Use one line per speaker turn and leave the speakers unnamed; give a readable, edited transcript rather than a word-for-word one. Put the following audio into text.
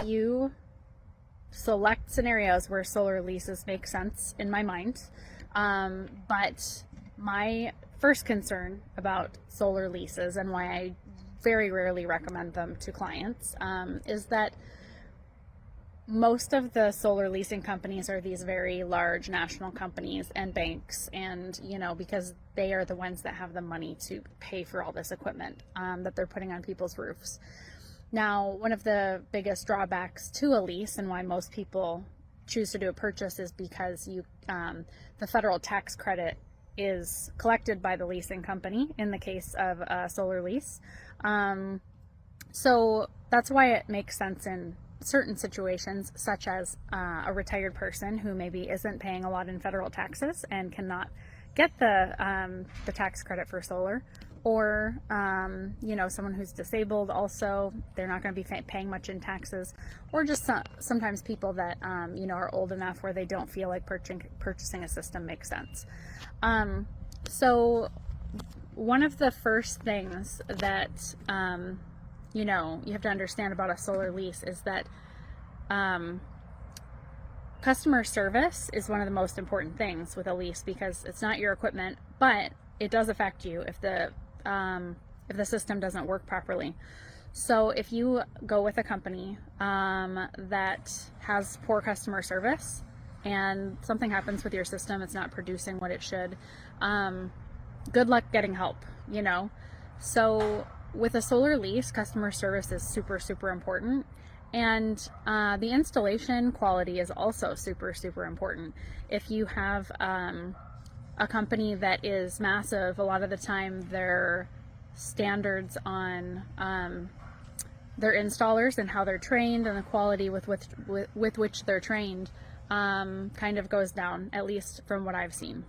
few select scenarios where solar leases make sense in my mind. But my first concern about solar leases and why I very rarely recommend them to clients is that most of the solar leasing companies are these very large national companies and banks, and because they are the ones that have the money to pay for all this equipment that they're putting on people's roofs. Now, one of the biggest drawbacks to a lease and why most people choose to do a purchase is because the federal tax credit is collected by the leasing company in the case of a solar lease. So that's why it makes sense in certain situations, such as a retired person who maybe isn't paying a lot in federal taxes and cannot get the tax credit for solar, or someone who's disabled, also they're not going to be paying much in taxes, or just sometimes people that are old enough where they don't feel like purchasing a system makes sense. So one of the first things that you have to understand about a solar lease is that customer service is one of the most important things with a lease, because it's not your equipment, but it does affect you if the system doesn't work properly. So if you go with a company that has poor customer service and something happens with your system, it's not producing what it should, good luck getting help, So with a solar lease, customer service is super, super important. And the installation quality is also super, super important. If you have a company that is massive, a lot of the time their standards on their installers and how they're trained and the quality with which they're trained kind of goes down, at least from what I've seen.